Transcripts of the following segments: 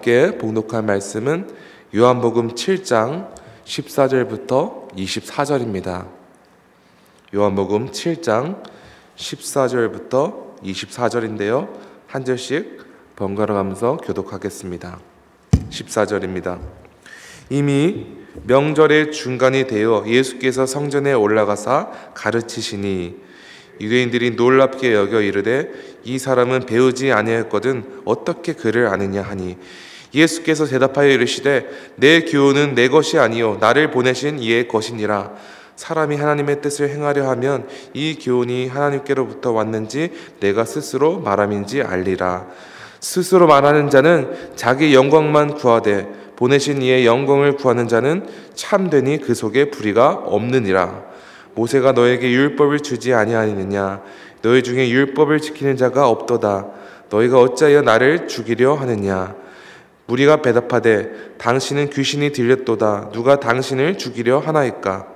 함께 봉독한 말씀은 요한복음 7장 14절부터 24절입니다. 요한복음 7장 14절부터 24절인데요. 한 절씩 번갈아 가면서 교독하겠습니다. 14절입니다. 이미 명절의 중간이 되어 예수께서 성전에 올라가사 가르치시니 유대인들이 놀랍게 여겨 이르되 이 사람은 배우지 아니하였거든 어떻게 그를 아느냐 하니 예수께서 대답하여 이르시되 내 교훈은 내 것이 아니요 나를 보내신 이의 것이니라. 사람이 하나님의 뜻을 행하려 하면 이 교훈이 하나님께로부터 왔는지 내가 스스로 말함인지 알리라. 스스로 말하는 자는 자기 영광만 구하되 보내신 이의 영광을 구하는 자는 참되니 그 속에 불의가 없느니라. 모세가 너에게 율법을 주지 아니하느냐? 너희 중에 율법을 지키는 자가 없도다. 너희가 어찌하여 나를 죽이려 하느냐? 무리가 대답하되 당신은 귀신이 들렸도다. 누가 당신을 죽이려 하나이까?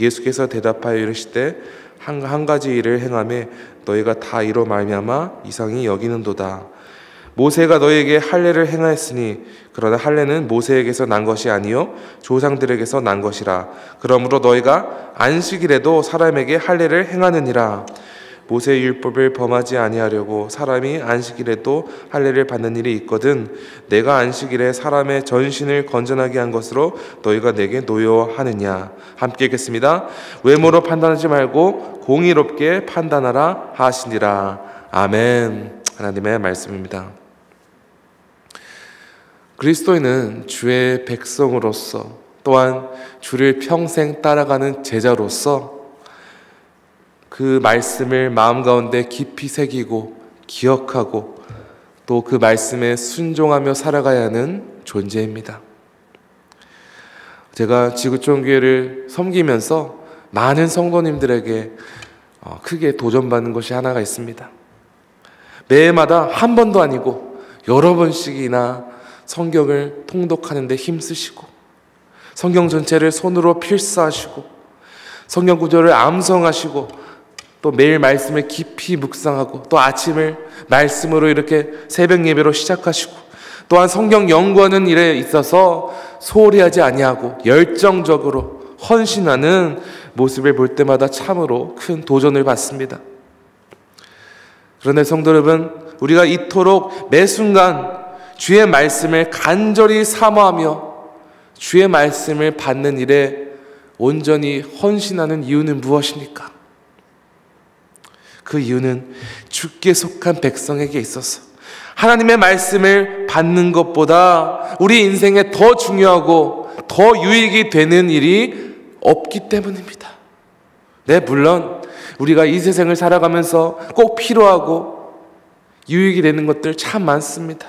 예수께서 대답하여 이르시되 한 가지 일을 행하매 너희가 다 이로 말미암아 이상히 여기는도다. 모세가 너희에게 할례를 행하였으니 그러나 할례는 모세에게서 난 것이 아니요 조상들에게서 난 것이라. 그러므로 너희가 안식일에도 사람에게 할례를 행하느니라. 모세의 율법을 범하지 아니하려고 사람이 안식일에도 할례를 받는 일이 있거든 내가 안식일에 사람의 전신을 건전하게 한 것으로 너희가 내게 노여하느냐. 함께 읽겠습니다. 외모로 판단하지 말고 공의롭게 판단하라 하시니라. 아멘. 하나님의 말씀입니다. 그리스도인은 주의 백성으로서 또한 주를 평생 따라가는 제자로서 그 말씀을 마음 가운데 깊이 새기고 기억하고 또 그 말씀에 순종하며 살아가야 하는 존재입니다. 제가 지구촌교회를 섬기면서 많은 성도님들에게 크게 도전받는 것이 하나가 있습니다. 매해마다 한 번도 아니고 여러 번씩이나 성경을 통독하는 데 힘쓰시고 성경 전체를 손으로 필사하시고 성경 구절을 암송하시고 또 매일 말씀을 깊이 묵상하고 또 아침을 말씀으로 이렇게 새벽 예배로 시작하시고 또한 성경 연구하는 일에 있어서 소홀히 하지 아니하고 열정적으로 헌신하는 모습을 볼 때마다 참으로 큰 도전을 받습니다. 그런데 성도 여러분, 우리가 이토록 매 순간 주의 말씀을 간절히 사모하며 주의 말씀을 받는 일에 온전히 헌신하는 이유는 무엇입니까? 그 이유는 주께 속한 백성에게 있어서 하나님의 말씀을 받는 것보다 우리 인생에 더 중요하고 더 유익이 되는 일이 없기 때문입니다. 네, 물론 우리가 이 세상을 살아가면서 꼭 필요하고 유익이 되는 것들 참 많습니다.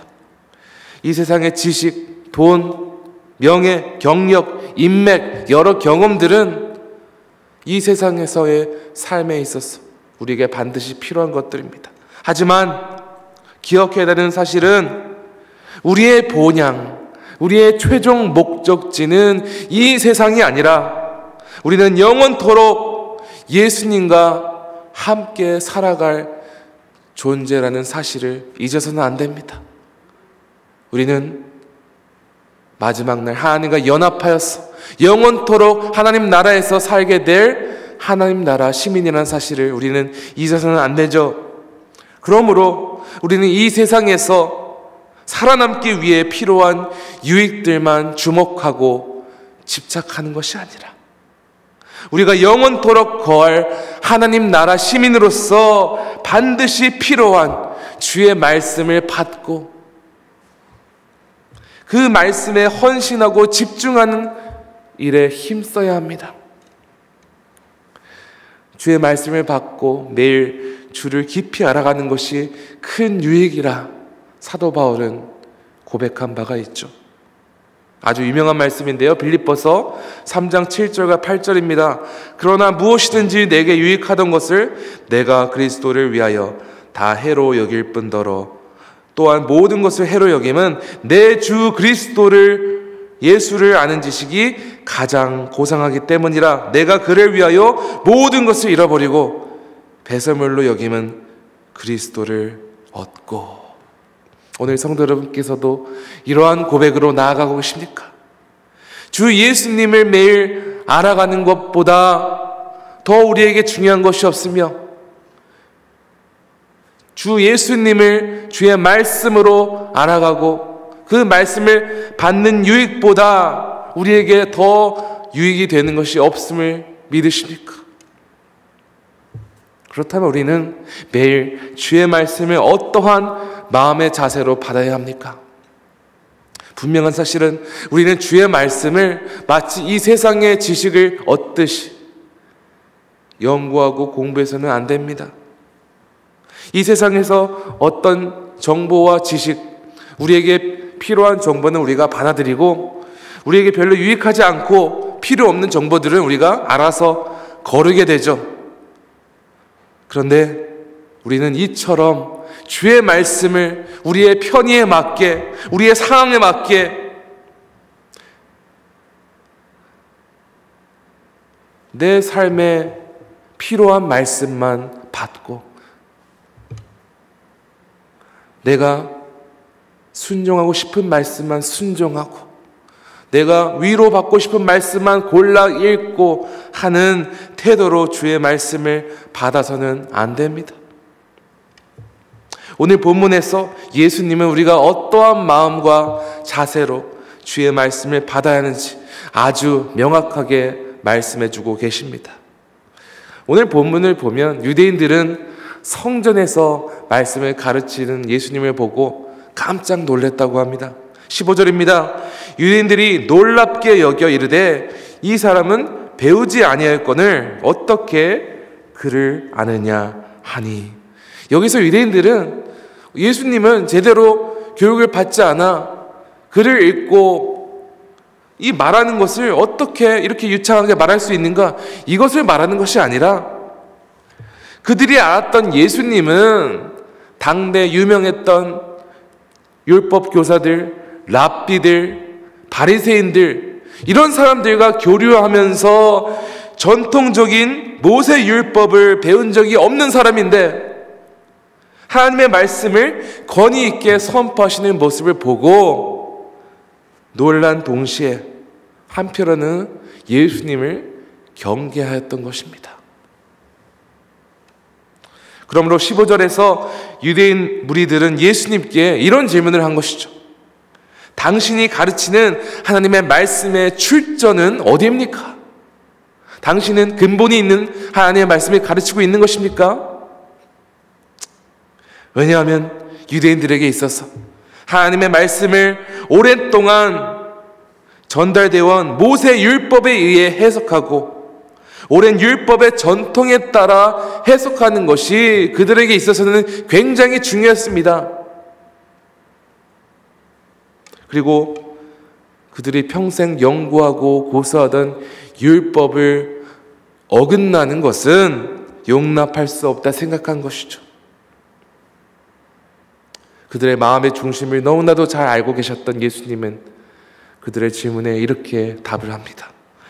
이 세상의 지식, 돈, 명예, 경력, 인맥, 여러 경험들은 이 세상에서의 삶에 있어서 우리에게 반드시 필요한 것들입니다. 하지만 기억해야 되는 사실은 우리의 본향, 우리의 최종 목적지는 이 세상이 아니라 우리는 영원토록 예수님과 함께 살아갈 존재라는 사실을 잊어서는 안 됩니다. 우리는 마지막 날 하나님과 연합하여서 영원토록 하나님 나라에서 살게 될 하나님 나라 시민이라는 사실을 우리는 잊어서는 안 되죠. 그러므로 우리는 이 세상에서 살아남기 위해 필요한 유익들만 주목하고 집착하는 것이 아니라 우리가 영원토록 거할 하나님 나라 시민으로서 반드시 필요한 주의 말씀을 받고 그 말씀에 헌신하고 집중하는 일에 힘써야 합니다. 주의 말씀을 받고 매일 주를 깊이 알아가는 것이 큰 유익이라 사도 바울은 고백한 바가 있죠. 아주 유명한 말씀인데요. 빌립보서 3장 7절과 8절입니다. 그러나 무엇이든지 내게 유익하던 것을 내가 그리스도를 위하여 다 해로 여길 뿐더러 또한 모든 것을 해로 여김은 내 주 그리스도를 예수를 아는 지식이 가장 고상하기 때문이라. 내가 그를 위하여 모든 것을 잃어버리고 배설물로 여김은 그리스도를 얻고. 오늘 성도 여러분께서도 이러한 고백으로 나아가고 계십니까? 주 예수님을 매일 알아가는 것보다 더 우리에게 중요한 것이 없으며 주 예수님을 주의 말씀으로 알아가고 그 말씀을 받는 유익보다 우리에게 더 유익이 되는 것이 없음을 믿으십니까? 그렇다면 우리는 매일 주의 말씀을 어떠한 마음의 자세로 받아야 합니까? 분명한 사실은 우리는 주의 말씀을 마치 이 세상의 지식을 얻듯이 연구하고 공부해서는 안 됩니다. 이 세상에서 어떤 정보와 지식, 우리에게 필요한 정보는 우리가 받아들이고 우리에게 별로 유익하지 않고 필요 없는 정보들은 우리가 알아서 거르게 되죠. 그런데 우리는 이처럼 주의 말씀을 우리의 편의에 맞게, 우리의 상황에 맞게 내 삶에 필요한 말씀만 받고 내가 순종하고 싶은 말씀만 순종하고 내가 위로받고 싶은 말씀만 골라 읽고 하는 태도로 주의 말씀을 받아서는 안 됩니다. 오늘 본문에서 예수님은 우리가 어떠한 마음과 자세로 주의 말씀을 받아야 하는지 아주 명확하게 말씀해주고 계십니다. 오늘 본문을 보면 유대인들은 성전에서 말씀을 가르치는 예수님을 보고 깜짝 놀랐다고 합니다. 15절입니다. 유대인들이 놀랍게 여겨 이르되 이 사람은 배우지 아니하였거늘 어떻게 그를 아느냐 하니. 여기서 유대인들은 예수님은 제대로 교육을 받지 않아 글을 읽고 이 말하는 것을 어떻게 이렇게 유창하게 말할 수 있는가, 이것을 말하는 것이 아니라 그들이 알았던 예수님은 당대 유명했던 율법 교사들, 랍비들, 바리새인들, 이런 사람들과 교류하면서 전통적인 모세 율법을 배운 적이 없는 사람인데 하나님의 말씀을 권위 있게 선포하시는 모습을 보고 놀란 동시에 한편으로는 예수님을 경계하였던 것입니다. 그러므로 15절에서 유대인 무리들은 예수님께 이런 질문을 한 것이죠. 당신이 가르치는 하나님의 말씀의 출처는 어디입니까? 당신은 근본이 있는 하나님의 말씀을 가르치고 있는 것입니까? 왜냐하면 유대인들에게 있어서 하나님의 말씀을 오랫동안 전달되어 온 모세 율법에 의해 해석하고 오랜 율법의 전통에 따라 해석하는 것이 그들에게 있어서는 굉장히 중요했습니다. 그리고 그들이 평생 연구하고 고수하던 율법을 어긋나는 것은 용납할 수 없다 생각한 것이죠. 그들의 마음의 중심을 너무나도 잘 알고 계셨던 예수님은 그들의 질문에 이렇게 답을 합니다.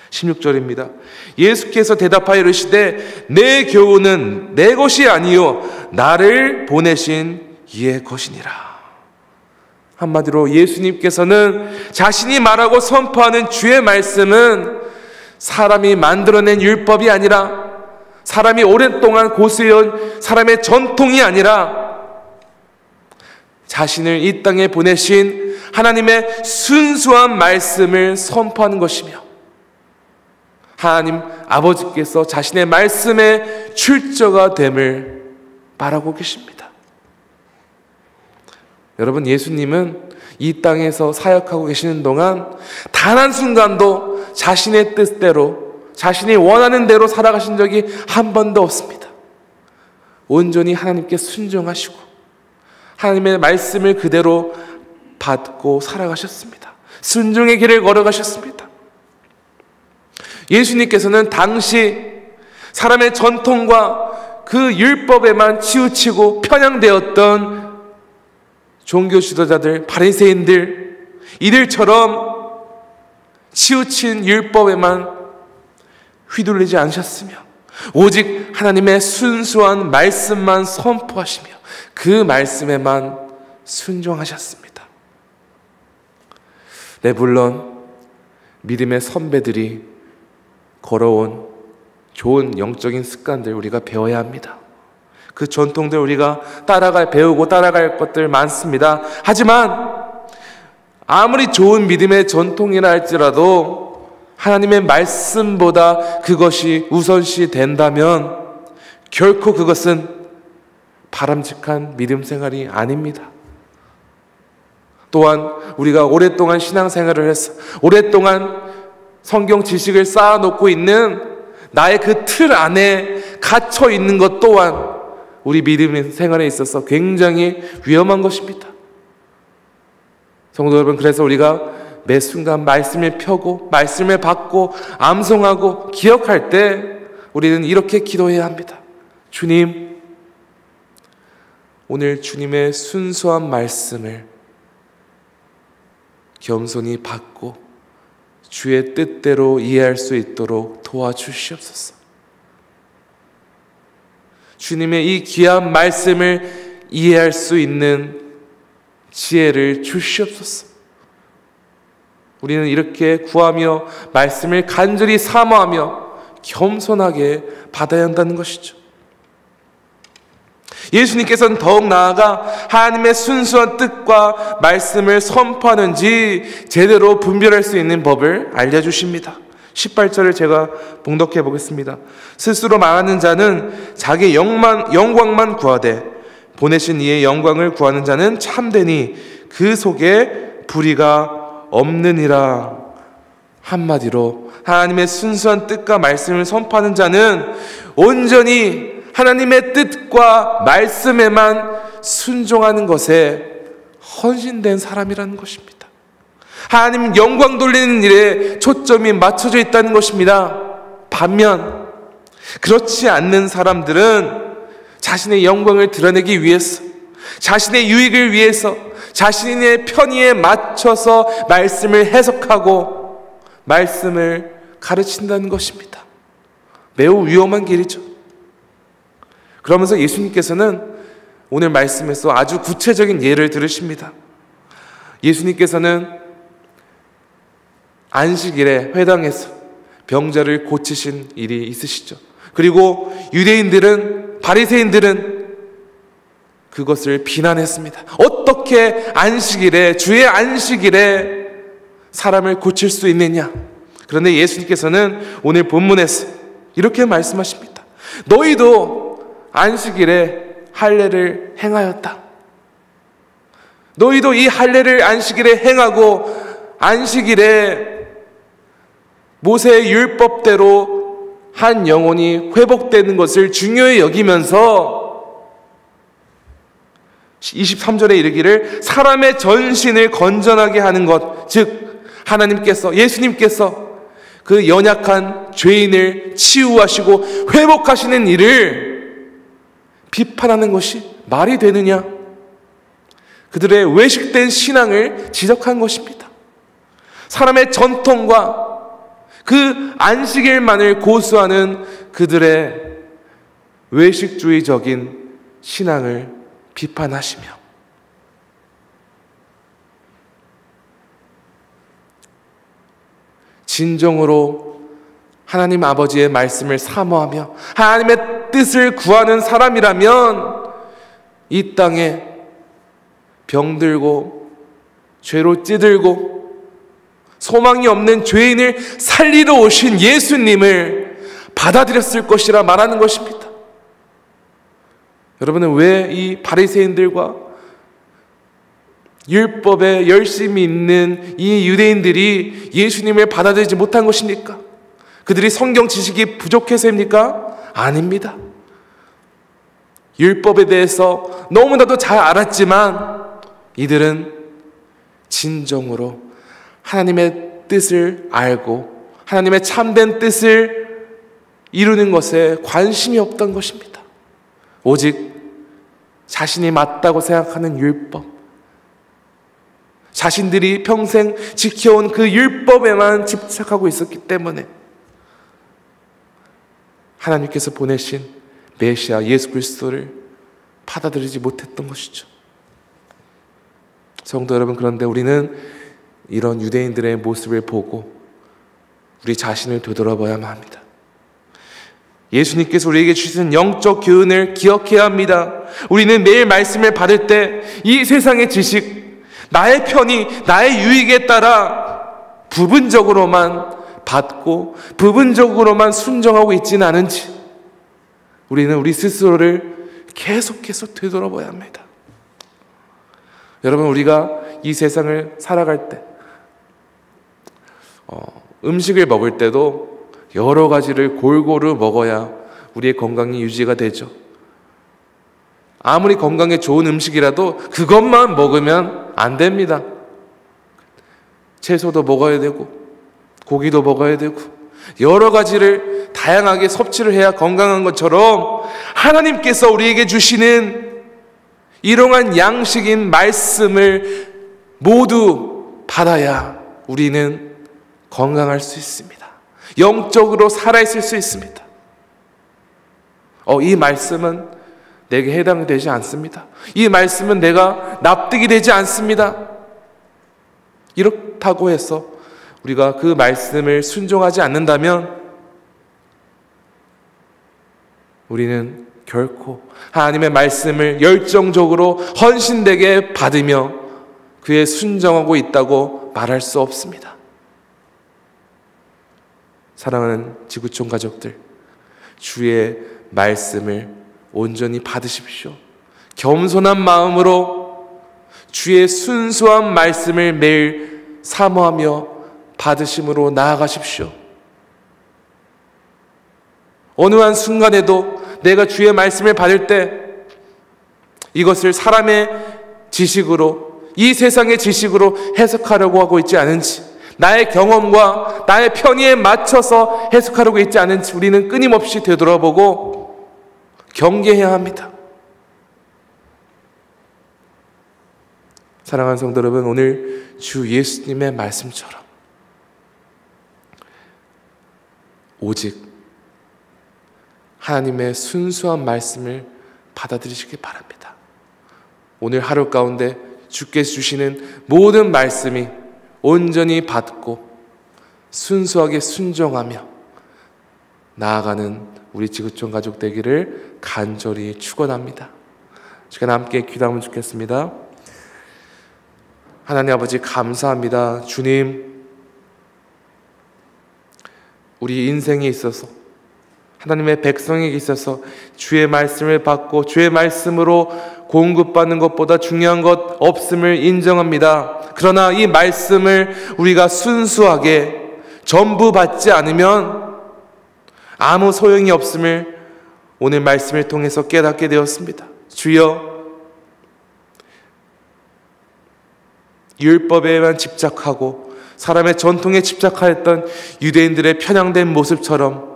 16절입니다. 예수께서 대답하여 이르시되 내 교훈은 내 것이 아니요 나를 보내신 이의 것이니라. 한마디로 예수님께서는 자신이 말하고 선포하는 주의 말씀은 사람이 만들어낸 율법이 아니라 사람이 오랫동안 고수해온 사람의 전통이 아니라 자신을 이 땅에 보내신 하나님의 순수한 말씀을 선포하는 것이며 하나님 아버지께서 자신의 말씀의 출처가 됨을 말하고 계십니다. 여러분, 예수님은 이 땅에서 사역하고 계시는 동안 단 한순간도 자신의 뜻대로 자신이 원하는 대로 살아가신 적이 한 번도 없습니다. 온전히 하나님께 순종하시고 하나님의 말씀을 그대로 받고 살아가셨습니다. 순종의 길을 걸어가셨습니다. 예수님께서는 당시 사람의 전통과 그 율법에만 치우치고 편향되었던 종교 지도자들, 바리새인들, 이들처럼 치우친 율법에만 휘둘리지 않으셨으며 오직 하나님의 순수한 말씀만 선포하시며 그 말씀에만 순종하셨습니다. 네, 물론 믿음의 선배들이 걸어온 좋은 영적인 습관들 우리가 배워야 합니다. 그 전통들 우리가 배우고 따라갈 것들 많습니다. 하지만 아무리 좋은 믿음의 전통이라 할지라도 하나님의 말씀보다 그것이 우선시 된다면 결코 그것은 바람직한 믿음 생활이 아닙니다. 또한 우리가 오랫동안 신앙생활을 해서 오랫동안 성경 지식을 쌓아놓고 있는 나의 그 틀 안에 갇혀 있는 것 또한 우리 믿음 생활에 있어서 굉장히 위험한 것입니다. 성도 여러분, 그래서 우리가 매 순간 말씀을 펴고 말씀을 받고 암송하고 기억할 때 우리는 이렇게 기도해야 합니다. 주님, 오늘 주님의 순수한 말씀을 겸손히 받고 주의 뜻대로 이해할 수 있도록 도와주시옵소서. 주님의 이 귀한 말씀을 이해할 수 있는 지혜를 주시옵소서. 우리는 이렇게 구하며 말씀을 간절히 사모하며 겸손하게 받아야 한다는 것이죠. 예수님께서는 더욱 나아가 하나님의 순수한 뜻과 말씀을 선포하는지 제대로 분별할 수 있는 법을 알려주십니다. 18절을 제가 봉독해 보겠습니다. 스스로 말하는 자는 자기의 영광만 구하되 보내신 이의 영광을 구하는 자는 참되니 그 속에 불의가 없느니라. 한마디로 하나님의 순수한 뜻과 말씀을 선포하는 자는 온전히 하나님의 뜻과 말씀에만 순종하는 것에 헌신된 사람이라는 것입니다. 하나님 영광 돌리는 일에 초점이 맞춰져 있다는 것입니다. 반면 그렇지 않는 사람들은 자신의 영광을 드러내기 위해서, 자신의 유익을 위해서, 자신의 편의에 맞춰서 말씀을 해석하고 말씀을 가르친다는 것입니다. 매우 위험한 길이죠. 그러면서 예수님께서는 오늘 말씀에서 아주 구체적인 예를 들으십니다. 예수님께서는 안식일에 회당에서 병자를 고치신 일이 있으시죠. 그리고 유대인들은, 바리새인들은 그것을 비난했습니다. 어떻게 안식일에, 주의 안식일에 사람을 고칠 수 있느냐? 그런데 예수님께서는 오늘 본문에서 이렇게 말씀하십니다. 너희도 안식일에 할례를 행하였다. 너희도 이 할례를 안식일에 행하고 안식일에 모세의 율법대로 한 영혼이 회복되는 것을 중요히 여기면서 23절에 이르기를 사람의 전신을 건전하게 하는 것, 즉 하나님께서, 예수님께서 그 연약한 죄인을 치유하시고 회복하시는 일을 비판하는 것이 말이 되느냐? 그들의 외식된 신앙을 지적한 것입니다. 사람의 전통과 그 안식일만을 고수하는 그들의 외식주의적인 신앙을 비판하시며 진정으로 하나님 아버지의 말씀을 사모하며 하나님의 뜻을 구하는 사람이라면 이 땅에 병들고 죄로 찌들고 소망이 없는 죄인을 살리러 오신 예수님을 받아들였을 것이라 말하는 것입니다. 여러분은 왜 이 바리새인들과 율법에 열심히 있는 이 유대인들이 예수님을 받아들이지 못한 것입니까? 그들이 성경 지식이 부족해서입니까? 아닙니다. 율법에 대해서 너무나도 잘 알았지만 이들은 진정으로 하나님의 뜻을 알고 하나님의 참된 뜻을 이루는 것에 관심이 없던 것입니다. 오직 자신이 맞다고 생각하는 율법, 자신들이 평생 지켜온 그 율법에만 집착하고 있었기 때문에 하나님께서 보내신 메시아 예수 그리스도를 받아들이지 못했던 것이죠. 성도 여러분, 그런데 우리는 이런 유대인들의 모습을 보고 우리 자신을 되돌아봐야만 합니다. 예수님께서 우리에게 주신 영적 교훈을 기억해야 합니다. 우리는 매일 말씀을 받을 때 이 세상의 지식, 나의 편의, 나의 유익에 따라 부분적으로만 받고 부분적으로만 순종하고 있지는 않은지 우리는 우리 스스로를 계속해서 되돌아봐야 합니다. 여러분, 우리가 이 세상을 살아갈 때 음식을 먹을 때도 여러 가지를 골고루 먹어야 우리의 건강이 유지가 되죠. 아무리 건강에 좋은 음식이라도 그것만 먹으면 안 됩니다. 채소도 먹어야 되고 고기도 먹어야 되고 여러 가지를 다양하게 섭취를 해야 건강한 것처럼 하나님께서 우리에게 주시는 이러한 양식인 말씀을 모두 받아야 우리는 건강할 수 있습니다. 영적으로 살아있을 수 있습니다. 이 말씀은 내게 해당되지 않습니다. 이 말씀은 내가 납득이 되지 않습니다. 이렇다고 해서 우리가 그 말씀을 순종하지 않는다면 우리는 결코 하나님의 말씀을 열정적으로 헌신되게 받으며 그에 순종하고 있다고 말할 수 없습니다. 사랑하는 지구촌 가족들, 주의 말씀을 온전히 받으십시오. 겸손한 마음으로 주의 순수한 말씀을 매일 사모하며 받으심으로 나아가십시오. 어느 한 순간에도 내가 주의 말씀을 받을 때 이것을 사람의 지식으로, 이 세상의 지식으로 해석하려고 하고 있지 않은지, 나의 경험과 나의 편의에 맞춰서 해석하려고 있지 않은지 우리는 끊임없이 되돌아보고 경계해야 합니다. 사랑하는 성도 여러분, 오늘 주 예수님의 말씀처럼 오직 하나님의 순수한 말씀을 받아들이시기 바랍니다. 오늘 하루 가운데 주께서 주시는 모든 말씀이 온전히 받고 순수하게 순종하며 나아가는 우리 지구촌 가족 되기를 간절히 축원합니다. 시간 함께 기도하면 좋겠습니다. 하나님 아버지, 감사합니다. 주님, 우리 인생에 있어서, 하나님의 백성에게 있어서 주의 말씀을 받고 주의 말씀으로 공급받는 것보다 중요한 것 없음을 인정합니다. 그러나 이 말씀을 우리가 순수하게 전부 받지 않으면 아무 소용이 없음을 오늘 말씀을 통해서 깨닫게 되었습니다. 주여, 율법에만 집착하고 사람의 전통에 집착하였던 유대인들의 편향된 모습처럼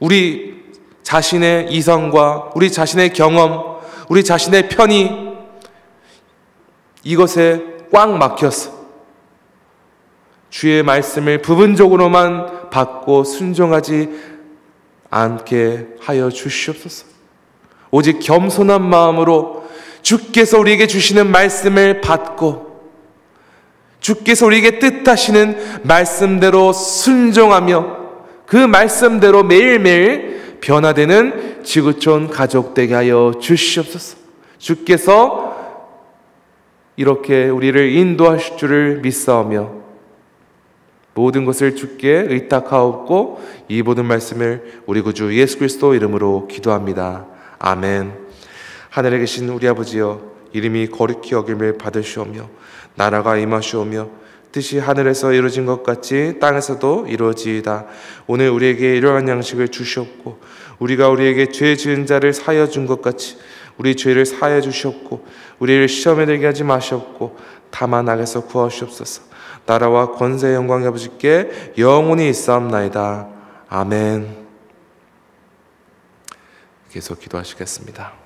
우리 자신의 이성과 우리 자신의 경험, 우리 자신의 편의, 이것에 꽉 막혀서 주의 말씀을 부분적으로만 받고 순종하지 않게 하여 주시옵소서. 오직 겸손한 마음으로 주께서 우리에게 주시는 말씀을 받고 주께서 우리에게 뜻하시는 말씀대로 순종하며 그 말씀대로 매일매일 변화되는 지구촌 가족 되게 하여 주시옵소서. 주께서 이렇게 우리를 인도하실 줄을 믿사오며 모든 것을 주께 의탁하옵고 이 모든 말씀을 우리 구주 예수 그리스도 이름으로 기도합니다. 아멘. 하늘에 계신 우리 아버지여, 이름이 거룩히 여김을 받으시오며 나라가 임하시오며 뜻이 하늘에서 이루어진 것 같이 땅에서도 이루어지이다. 오늘 우리에게 일용할 양식을 주시옵고 우리가 우리에게 죄 지은 자를 사하여 준 것 같이 우리 죄를 사하여 주시옵고 우리를 시험에 들게 하지 마시옵고 다만 악에서 구하시옵소서. 나라와 권세 영광이 아버지께 영원히 있사옵나이다. 아멘. 계속 기도하시겠습니다.